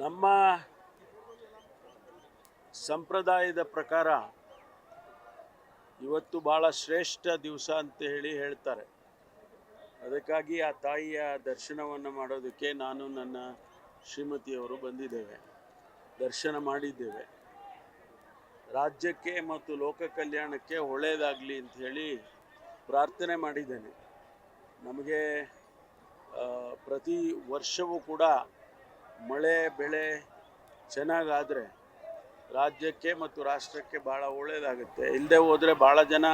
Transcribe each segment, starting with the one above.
ನಮ್ಮ ಸಂಪ್ರದಾಯದ ಪ್ರಕಾರ ಇವತ್ತು ಭಾಳ ಶ್ರೇಷ್ಠ ದಿವಸ ಅಂತ ಹೇಳ್ತಾರೆ. ಅದಕ್ಕಾಗಿ ಆ ತಾಯಿಯ ದರ್ಶನವನ್ನು ಮಾಡೋದಕ್ಕೆ ನಾನು ನನ್ನ ಶ್ರೀಮತಿಯವರು ಬಂದಿದ್ದೇವೆ, ದರ್ಶನ ಮಾಡಿದ್ದೇವೆ. ರಾಜ್ಯಕ್ಕೆ ಮತ್ತು ಲೋಕ ಕಲ್ಯಾಣಕ್ಕೆ ಒಳ್ಳೆಯದಾಗಲಿ ಅಂತ ಹೇಳಿ ಪ್ರಾರ್ಥನೆ ಮಾಡಿದ್ದೇನೆ. ನಮಗೆ ಪ್ರತಿ ವರ್ಷವೂ ಕೂಡ ಮಳೆ ಬೆಳೆ ಚೆನ್ನಾಗಾದರೆ ರಾಜ್ಯಕ್ಕೆ ಮತ್ತು ರಾಷ್ಟ್ರಕ್ಕೆ ಭಾಳ ಒಳ್ಳೆಯದಾಗುತ್ತೆ. ಇಲ್ಲದೆ ಹೋದರೆ ಭಾಳ ಜನ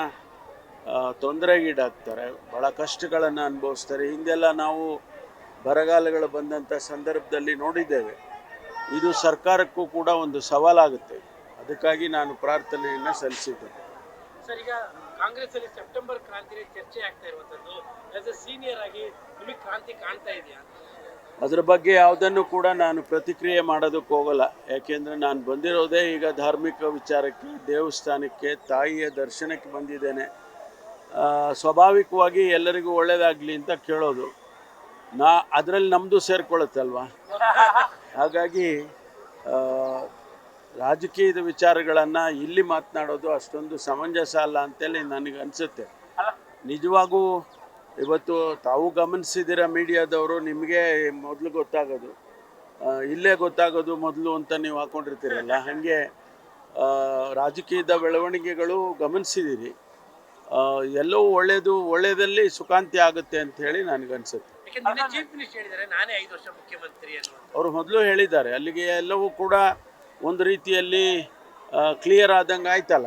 ತೊಂದರೆಗೀಡಾಗ್ತಾರೆ, ಭಾಳ ಕಷ್ಟಗಳನ್ನು ಅನುಭವಿಸ್ತಾರೆ. ಹಿಂದೆಲ್ಲ ನಾವು ಬರಗಾಲಗಳು ಬಂದಂಥ ಸಂದರ್ಭದಲ್ಲಿ ನೋಡಿದ್ದೇವೆ. ಇದು ಸರ್ಕಾರಕ್ಕೂ ಕೂಡ ಒಂದು ಸವಾಲಾಗುತ್ತೆ. ಅದಕ್ಕಾಗಿ ನಾನು ಪ್ರಾರ್ಥನೆಯನ್ನು ಸಲ್ಲಿಸಿದ್ದೇನೆ. ಸರ್, ಈಗ ಕಾಂಗ್ರೆಸ್ ಅಲ್ಲಿ ಸೆಪ್ಟೆಂಬರ್ ಕ್ರಾಂತಿ ಚರ್ಚೆ ಆಗ್ತಾ ಇರುವಂತದ್ದು, ಆಸ್ ಎ ಸೀನಿಯರ್ ಆಗಿ ನಿಮಗೆ ಕ್ರಾಂತಿ ಕಾಣ್ತಾ ಇದೆಯಾ? ಅದರ ಬಗ್ಗೆ ಯಾವುದನ್ನು ಕೂಡ ನಾನು ಪ್ರತಿಕ್ರಿಯೆ ಮಾಡೋದಕ್ಕೆ ಹೋಗಲ್ಲ. ಯಾಕೆಂದರೆ ನಾನು ಬಂದಿರೋದೇ ಈಗ ಧಾರ್ಮಿಕ ವಿಚಾರಕ್ಕೆ, ದೇವಸ್ಥಾನಕ್ಕೆ, ತಾಯಿಯ ದರ್ಶನಕ್ಕೆ ಬಂದಿದ್ದೇನೆ. ಸ್ವಾಭಾವಿಕವಾಗಿ ಎಲ್ಲರಿಗೂ ಒಳ್ಳೆಯದಾಗಲಿ ಅಂತ ಕೇಳೋದು, ಅದರಲ್ಲಿ ನಮ್ಮದು ಸೇರ್ಕೊಳ್ಳುತ್ತಲ್ವ. ಹಾಗಾಗಿ ರಾಜಕೀಯದ ವಿಚಾರಗಳನ್ನು ಇಲ್ಲಿ ಮಾತನಾಡೋದು ಅಷ್ಟೊಂದು ಸಮಂಜಸ ಅಲ್ಲ ಅಂತೇಳಿ ನನಗೆ ಅನಿಸುತ್ತೆ. ನಿಜವಾಗೂ ಇವತ್ತು ತಾವು ಗಮನಿಸಿದಿರ ಮೀಡಿಯಾದವರು, ನಿಮಗೆ ಮೊದಲು ಗೊತ್ತಾಗೋದು, ಇಲ್ಲೇ ಗೊತ್ತಾಗೋದು ಮೊದಲು ಅಂತ ನೀವು ಹಾಕ್ಕೊಂಡಿರ್ತೀರಲ್ಲ, ಹಾಗೆ ರಾಜಕೀಯದ ಬೆಳವಣಿಗೆಗಳು ಗಮನಿಸಿದ್ದೀರಿ. ಎಲ್ಲವೂ ಒಳ್ಳೆಯದಲ್ಲಿ ಸುಖಾಂತಿ ಆಗುತ್ತೆ ಅಂತ ಹೇಳಿ ನನಗನ್ಸುತ್ತೆ. ಅವರು ಮೊದಲು ಹೇಳಿದ್ದಾರೆ, ಅಲ್ಲಿಗೆ ಎಲ್ಲವೂ ಕೂಡ ಒಂದು ರೀತಿಯಲ್ಲಿ ಕ್ಲಿಯರ್ ಆದಂಗೆ ಆಯ್ತಲ್ಲ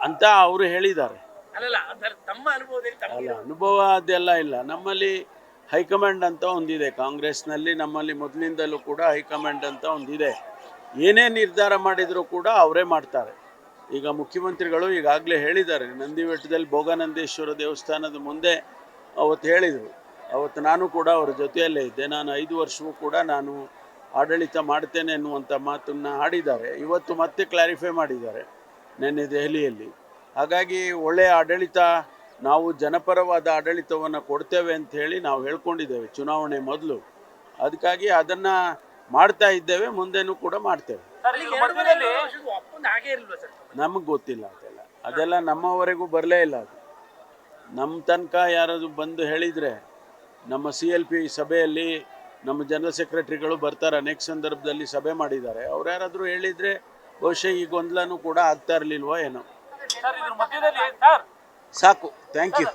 ಅಂತ ಅವರು ಹೇಳಿದ್ದಾರೆ. ಅಲ್ಲ, ಅನುಭವ ಅದೆಲ್ಲ ಇಲ್ಲ. ನಮ್ಮಲ್ಲಿ ಹೈಕಮಾಂಡ್ ಅಂತ ಒಂದಿದೆ ಕಾಂಗ್ರೆಸ್ನಲ್ಲಿ. ನಮ್ಮಲ್ಲಿ ಮೊದಲಿಂದಲೂ ಕೂಡ ಹೈಕಮಾಂಡ್ ಅಂತ ಒಂದಿದೆ. ಏನೇ ನಿರ್ಧಾರ ಮಾಡಿದರೂ ಕೂಡ ಅವರೇ ಮಾಡ್ತಾರೆ. ಈಗ ಮುಖ್ಯಮಂತ್ರಿಗಳು ಈಗಾಗಲೇ ಹೇಳಿದ್ದಾರೆ, ನಂದಿಬೆಟ್ಟದಲ್ಲಿ ಭೋಗನಂದೇಶ್ವರ ದೇವಸ್ಥಾನದ ಮುಂದೆ ಅವತ್ತು ಹೇಳಿದರು. ಅವತ್ತು ನಾನು ಕೂಡ ಅವರ ಜೊತೆಯಲ್ಲೇ ಇದ್ದೆ. ನಾನು 5 ವರ್ಷವೂ ಕೂಡ ನಾನು ಆಡಳಿತ ಮಾಡ್ತೇನೆ ಅನ್ನುವಂಥ ಮಾತನ್ನು ಆಡಿದ್ದಾರೆ. ಇವತ್ತು ಮತ್ತೆ ಕ್ಲಾರಿಫೈ ಮಾಡಿದ್ದಾರೆ ನಿನ್ನೆ ದೆಹಲಿಯಲ್ಲಿ. ಹಾಗಾಗಿ ಒಳ್ಳೆಯ ಆಡಳಿತ, ನಾವು ಜನಪರವಾದ ಆಡಳಿತವನ್ನು ಕೊಡ್ತೇವೆ ಅಂತ ಹೇಳಿ ನಾವು ಹೇಳ್ಕೊಂಡಿದ್ದೇವೆ ಚುನಾವಣೆ ಮೊದಲು. ಅದಕ್ಕಾಗಿ ಅದನ್ನು ಮಾಡ್ತಾ ಇದ್ದೇವೆ, ಮುಂದೆನೂ ಕೂಡ ಮಾಡ್ತೇವೆ. ನಮಗೆ ಗೊತ್ತಿಲ್ಲ ಅದೆಲ್ಲ ನಮ್ಮವರೆಗೂ ಬರಲೇ ಇಲ್ಲ. ಅದು ನಮ್ಮ ತನಕ ಯಾರಾದರೂ ಬಂದು ಹೇಳಿದರೆ, ನಮ್ಮ CLP ಸಭೆಯಲ್ಲಿ ನಮ್ಮ ಜನರಲ್ ಸೆಕ್ರೆಟರಿಗಳು ಬರ್ತಾರೆ, ಅನೇಕ ಸಂದರ್ಭದಲ್ಲಿ ಸಭೆ ಮಾಡಿದ್ದಾರೆ. ಅವ್ರು ಯಾರಾದರೂ ಹೇಳಿದರೆ ಬಹುಶಃ ಈ ಗೊಂದಲನೂ ಕೂಡ ಆಗ್ತಾ ಇರಲಿಲ್ವೋ ಏನೋ. ಸಾಕು, ಥ್ಯಾಂಕ್ ಯು.